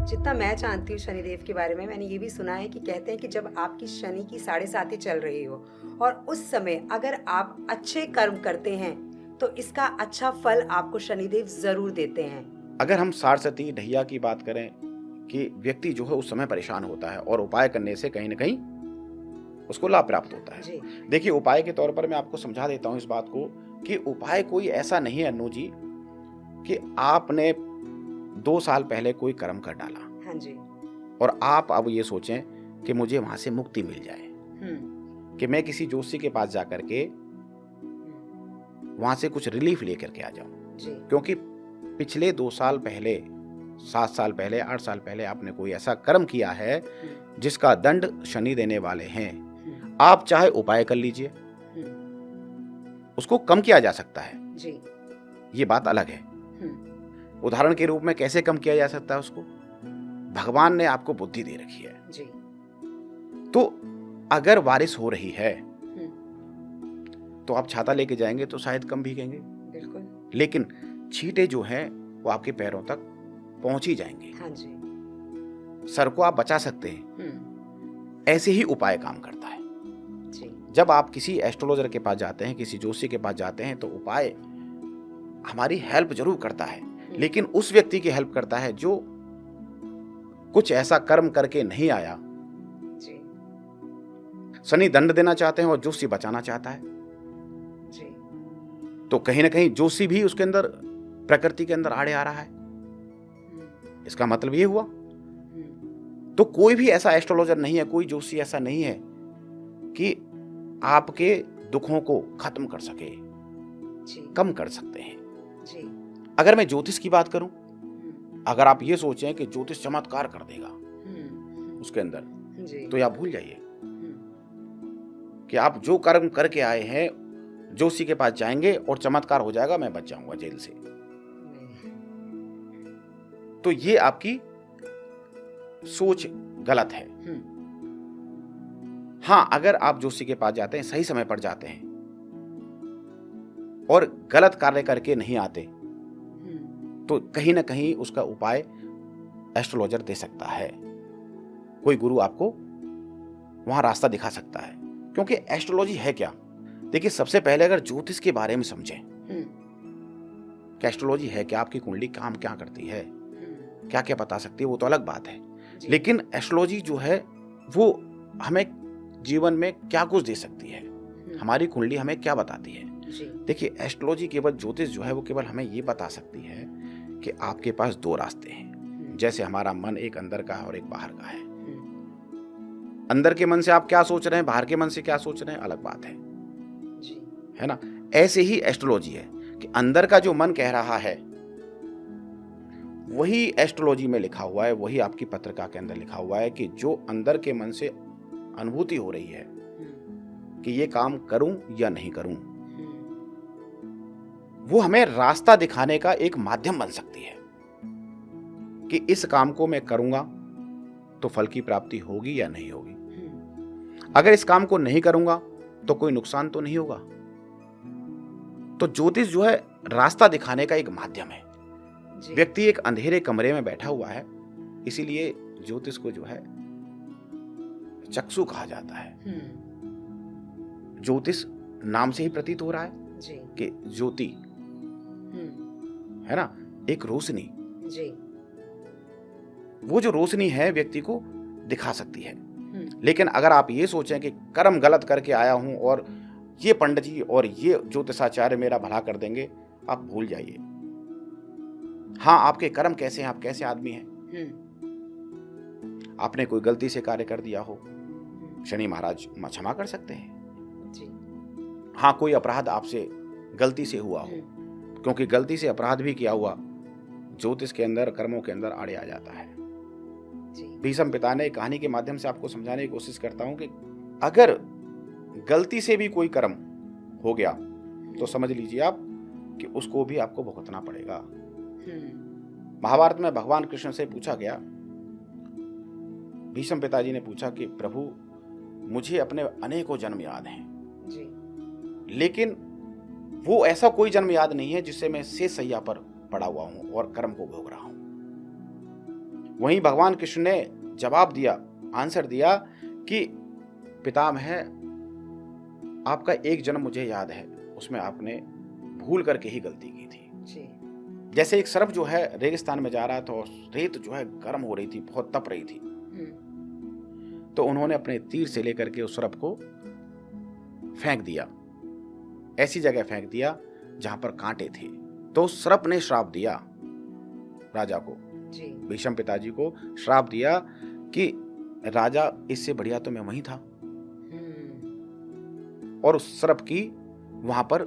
जितना मैं जानती हूँ शनिदेव के बारे में, मैंने ये भी सुना है कि कहते हैं कि जब आपकी शनि की 7.5 चल रही हो और उस समय अगर आप अच्छे कर्म करते हैं तो इसका अच्छा फल आपको शनिदेव जरूर देते हैं। अगर हम सारस्वती ढैया की बात करें कि व्यक्ति जो है उस समय परेशान होता है और उपाय करने से कहीं ना कहीं उसको लाभ प्राप्त होता है। जी। देखिए, उपाय के तौर पर मैं आपको समझा देता हूँ इस बात को कि उपाय कोई ऐसा नहीं है अनु जी कि आपने 2 साल पहले कोई कर्म कर डाला हाँ जी। और आप अब ये सोचें कि मुझे वहां से मुक्ति मिल जाए, कि मैं किसी जोशी के पास जाकर के वहां से कुछ रिलीफ लेकर के आ जाऊं। जी। क्योंकि पिछले 2 साल पहले, 7 साल पहले, 8 साल पहले आपने कोई ऐसा कर्म किया है जिसका दंड शनि देने वाले हैं। आप चाहे उपाय कर लीजिए, उसको कम किया जा सकता है जी। ये बात अलग है। उदाहरण के रूप में कैसे कम किया जा सकता है उसको? भगवान ने आपको बुद्धि दे रखी है जी। तो अगर बारिश हो रही है तो आप छाता लेके जाएंगे तो शायद कम भीगेंगे, बिल्कुल। लेकिन छींटे जो हैं वो आपके पैरों तक पहुंच ही जाएंगे। हाँ जी। सर को आप बचा सकते हैं। ऐसे ही उपाय काम करता है। जी। जब आप किसी एस्ट्रोलॉजर के पास जाते हैं, किसी जोशी के पास जाते हैं तो उपाय हमारी हेल्प जरूर करता है, लेकिन उस व्यक्ति की हेल्प करता है जो कुछ ऐसा कर्म करके नहीं आया। जी। शनि दंड देना चाहते हैं और जोशी बचाना चाहता है। जी। तो कहीं ना कहीं जोशी भी उसके अंदर, प्रकृति के अंदर आड़े आ रहा है। इसका मतलब ये हुआ। तो कोई भी ऐसा एस्ट्रोलॉजर नहीं है, कोई जोशी ऐसा नहीं है कि आपके दुखों को खत्म कर सके, जी। कम कर सकते हैं। जी। अगर मैं ज्योतिष की बात करूं, अगर आप ये सोचें कि ज्योतिष चमत्कार कर देगा उसके अंदर, जी। तो आप भूल जाइए कि आप जो कर्म करके आए हैं जोशी के पास जाएंगे और चमत्कार हो जाएगा, मैं बच जाऊंगा जेल से। तो ये आपकी सोच गलत है। हाँ, अगर आप जोशी के पास जाते हैं, सही समय पर जाते हैं और गलत कार्य करके नहीं आते, तो कहीं ना कहीं उसका उपाय एस्ट्रोलॉजर दे सकता है। कोई गुरु आपको वहां रास्ता दिखा सकता है। क्योंकि एस्ट्रोलॉजी है क्या? देखिए, सबसे पहले अगर ज्योतिष के बारे में समझें कि एस्ट्रोलॉजी है क्या, आपकी कुंडली काम क्या करती है, क्या क्या बता सकती है, वो तो अलग बात है। लेकिन एस्ट्रोलॉजी जो है वो हमें जीवन में क्या कुछ दे सकती है, हमारी कुंडली हमें क्या बताती है। देखिए, एस्ट्रोलॉजी केवल, ज्योतिष जो है वो केवल हमें ये बता सकती है कि आपके पास 2 रास्ते हैं। जैसे हमारा मन एक अंदर का है और एक बाहर का है। अंदर के मन से आप क्या सोच रहे हैं, बाहर के मन से क्या सोच रहे हैं, अलग बात है ना। ऐसे ही एस्ट्रोलॉजी है कि अंदर का जो मन कह रहा है वही एस्ट्रोलॉजी में लिखा हुआ है, वही आपकी पत्रिका के अंदर लिखा हुआ है कि जो अंदर के मन से अनुभूति हो रही है कि ये काम करूं या नहीं करूं, वो हमें रास्ता दिखाने का एक माध्यम बन सकती है कि इस काम को मैं करूंगा तो फल की प्राप्ति होगी या नहीं होगी। अगर इस काम को नहीं करूंगा तो कोई नुकसान तो नहीं होगा। तो ज्योतिष जो है रास्ता दिखाने का एक माध्यम है। व्यक्ति एक अंधेरे कमरे में बैठा हुआ है, इसीलिए ज्योतिष को जो है चक्षु कहा जाता है। ज्योतिष नाम से ही प्रतीत हो रहा है कि ज्योति है ना, एक रोशनी। वो जो रोशनी है व्यक्ति को दिखा सकती है। लेकिन अगर आप ये सोचें कि कर्म गलत करके आया हूं और ये पंडित जी और ये ज्योतिषाचार्य मेरा भला कर देंगे, आप भूल जाइए। हाँ, आपके कर्म कैसे हैं, आप कैसे आदमी हैं। आपने कोई गलती से कार्य कर दिया हो, शनि महाराज क्षमा कर सकते हैं। हाँ, कोई अपराध आपसे गलती से हुआ हो, क्योंकि गलती से अपराध भी किया हुआ ज्योतिष के अंदर, कर्मों के अंदर आड़े आ जाता है। भीष्म पितामह कहानी के माध्यम से आपको समझाने की कोशिश करता हूं कि अगर गलती से भी कोई कर्म हो गया तो समझ लीजिए आप कि उसको भी आपको भुगतना पड़ेगा। महाभारत में भगवान कृष्ण से पूछा गया, भीष्म पिताजी ने पूछा कि प्रभु, मुझे अपने अनेकों जन्म याद हैं, लेकिन वो ऐसा कोई जन्म याद नहीं है जिससे मैं शेष सैया पर पड़ा हुआ हूं और कर्म को भोग रहा हूं। वहीं भगवान कृष्ण ने जवाब दिया, आंसर दिया कि पितामह, आपका एक जन्म मुझे याद है, उसमें आपने भूल करके ही गलती की थी जी। जैसे एक सर्प जो है रेगिस्तान में जा रहा था और रेत जो है गर्म हो रही थी, बहुत तप रही थी, तो उन्होंने अपने तीर से लेकर के उस सर्प को फेंक दिया, ऐसी जगह फेंक दिया जहां पर कांटे थे। तो उस सर्प ने श्राप दिया राजा को, भीष्म पिताजी को श्राप दिया कि राजा, इससे बढ़िया तो मैं वहीं था। और उस सर्प की वहां पर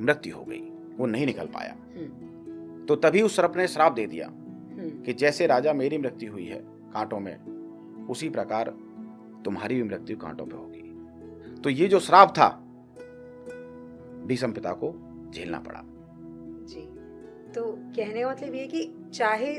मृत्यु हो गई, वो नहीं निकल पाया। तो तभी उस सर्प ने श्राप दे दिया कि जैसे राजा मेरी मृत्यु हुई है कांटों में, उसी प्रकार तुम्हारी भी मृत्यु कांटों पे होगी। तो ये जो श्राप था भीष्म पिता को झेलना पड़ा। जी। तो कहने का मतलब ये कि चाहे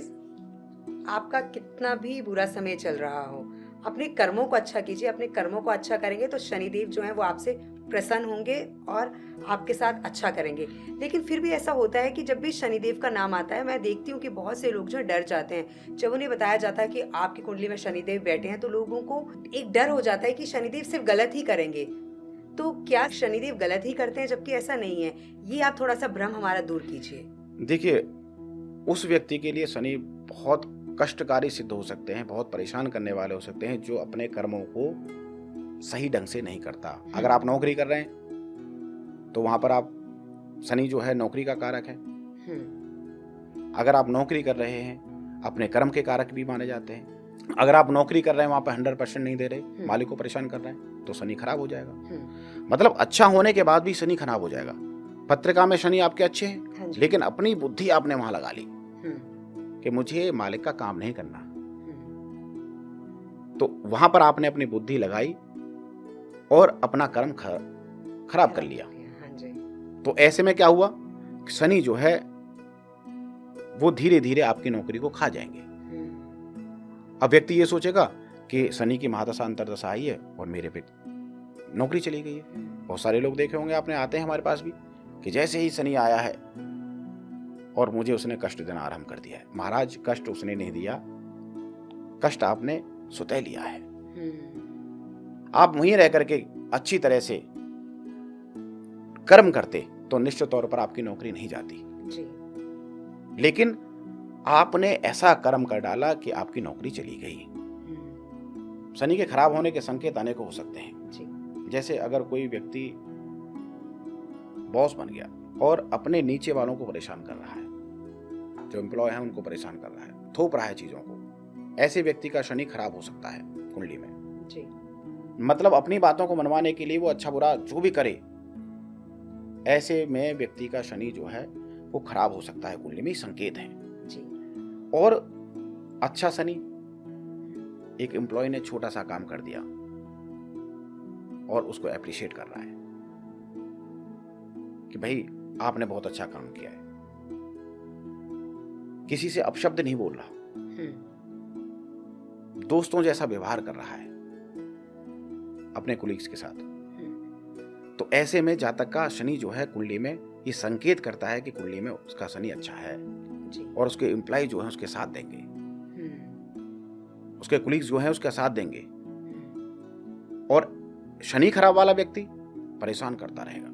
आपका कितना भी बुरा समय चल रहा हो, अपने कर्मों को अच्छा कीजिए। अपने कर्मों को अच्छा करेंगे तो शनिदेव जो है वो आपसे प्रसन्न होंगे और आपके साथ अच्छा करेंगे। लेकिन फिर भी ऐसा होता है कि जब भी शनिदेव का नाम आता है, मैं देखती हूँ कि बहुत से लोग जो है डर जाते हैं। जब उन्हें बताया जाता है कि आपकी कुंडली में शनिदेव बैठे हैं, तो लोगों को एक डर हो जाता है कि शनिदेव सिर्फ गलत ही करेंगे। तो क्या शनिदेव गलत ही करते हैं? जबकि ऐसा नहीं है। ये आप थोड़ा सा भ्रम हमारा दूर कीजिए। देखिए, उस व्यक्ति के लिए शनि बहुत कष्टकारी सिद्ध हो सकते हैं, बहुत परेशान करने वाले हो सकते हैं, जो अपने कर्मों को सही ढंग से नहीं करता। अगर आप नौकरी कर रहे हैं तो वहां पर आप, शनि जो है नौकरी का कारक है। अगर आप नौकरी कर रहे हैं, अपने कर्म के कारक भी माने जाते हैं। अगर आप नौकरी कर रहे हैं, वहां पर 100% नहीं दे रहे, मालिक को परेशान कर रहे हैं, तो शनि खराब हो जाएगा। मतलब अच्छा होने के बाद भी शनि खराब हो जाएगा। पत्रिका में शनि आपके अच्छे हैं, लेकिन अपनी बुद्धि आपने वहां लगा ली कि मुझे मालिक का काम नहीं करना, तो वहां पर आपने अपनी बुद्धि लगाई और अपना कर्म खराब कर लिया। तो ऐसे में क्या हुआ, शनि जो है वो धीरे धीरे आपकी नौकरी को खा जाएंगे। अब व्यक्ति ये सोचेगा कि शनि की महादशा अंतरदशा आई है और मेरे पे नौकरी चली गई है। बहुत सारे लोग देखे होंगे आपने, आते हैं हमारे पास भी, कि जैसे ही शनि आया है और मुझे उसने कष्ट देना आरंभ कर दिया है। महाराज, कष्ट उसने नहीं दिया, कष्ट आपने स्वतः लिया है। आप वहीं रह करके अच्छी तरह से कर्म करते तो निश्चित तौर पर आपकी नौकरी नहीं जाती जी। लेकिन आपने ऐसा कर्म कर डाला कि आपकी नौकरी चली गई। शनि के खराब होने के संकेत अनेक हो सकते हैं जी। जैसे अगर कोई व्यक्ति बॉस बन गया और अपने नीचे वालों को परेशान कर रहा है, जो एम्प्लॉय है उनको परेशान कर रहा है, थोप रहा है चीजों को, ऐसे व्यक्ति का शनि खराब हो सकता है कुंडली में जी। मतलब अपनी बातों को मनवाने के लिए वो अच्छा बुरा जो भी करे, ऐसे में व्यक्ति का शनि जो है वो खराब हो सकता है, कुंडली में संकेत है जी। और अच्छा शनि, एक एम्प्लॉय ने छोटा सा काम कर दिया और उसको एप्रिशिएट कर रहा है कि भाई आपने बहुत अच्छा काम किया है, किसी से अपशब्द नहीं बोल रहा, दोस्तों जैसा व्यवहार कर रहा है अपने कोलीग्स के साथ। तो ऐसे में जातक का शनि जो है कुंडली में ये संकेत करता है कि कुंडली में उसका शनि अच्छा है जी। और उसके एम्प्लॉय जो है उसके साथ देंगे, उसके कोलीग्स जो है उसका साथ देंगे। और शनि खराब वाला व्यक्ति परेशान करता रहेगा,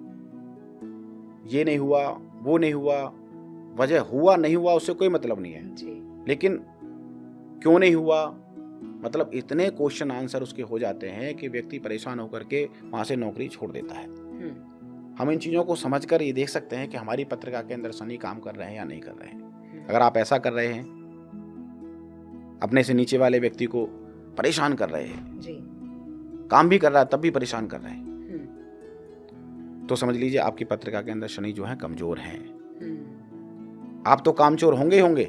ये नहीं हुआ, वो नहीं हुआ, वजह हुआ नहीं हुआ उससे कोई मतलब नहीं है जी। लेकिन क्यों नहीं हुआ, मतलब इतने क्वेश्चन आंसर उसके हो जाते हैं कि व्यक्ति परेशान होकर के वहां से नौकरी छोड़ देता है। हम इन चीजों को समझकर ये देख सकते हैं कि हमारी पत्रिका के अंदर शनि काम कर रहे हैं या नहीं कर रहे हैं। अगर आप ऐसा कर रहे हैं, अपने से नीचे वाले व्यक्ति को परेशान कर रहे हैं जी। काम भी कर रहा है तब भी परेशान कर रहे हैं, तो समझ लीजिए आपकी पत्रिका के अंदर शनि जो है कमजोर हैं। आप तो कामचोर होंगे ही होंगे,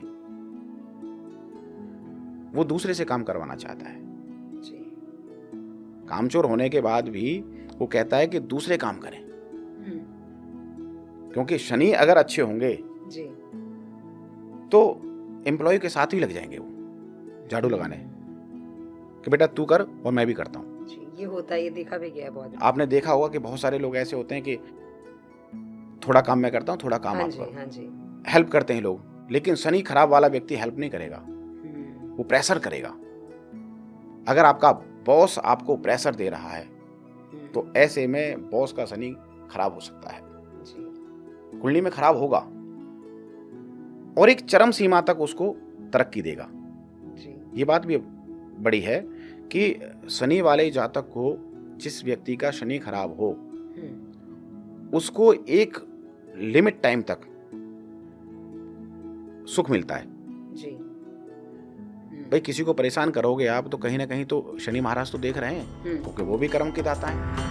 वो दूसरे से काम करवाना चाहता है जी। कामचोर होने के बाद भी वो कहता है कि दूसरे काम करें, क्योंकि शनि अगर अच्छे होंगे जी तो एम्प्लॉय के साथ ही लग जाएंगे वो झाड़ू लगाने कि बेटा तू कर और मैं भी करता हूं जी। ये होता है, ये देखा भी गया है बहुत। आपने देखा होगा कि बहुत सारे लोग ऐसे होते हैं कि थोड़ा काम मैं करता हूं, थोड़ा काम आप करो, हाँ जी। हेल्प करते हैं लोग, लेकिन शनि खराब वाला व्यक्ति हेल्प नहीं करेगा, वो प्रेशर करेगा। अगर आपका बॉस आपको प्रेशर दे रहा है तो ऐसे में बॉस का शनि खराब हो सकता है, कुंडली में खराब होगा और एक चरम सीमा तक उसको तरक्की देगा। ये बात भी बड़ी है कि शनि वाले जातक को, जिस व्यक्ति का शनि खराब हो, उसको एक लिमिट टाइम तक सुख मिलता है जी। भाई किसी को परेशान करोगे आप तो कहीं ना कहीं तो शनि महाराज तो देख रहे हैं, क्योंकि वो भी कर्म के दाता है।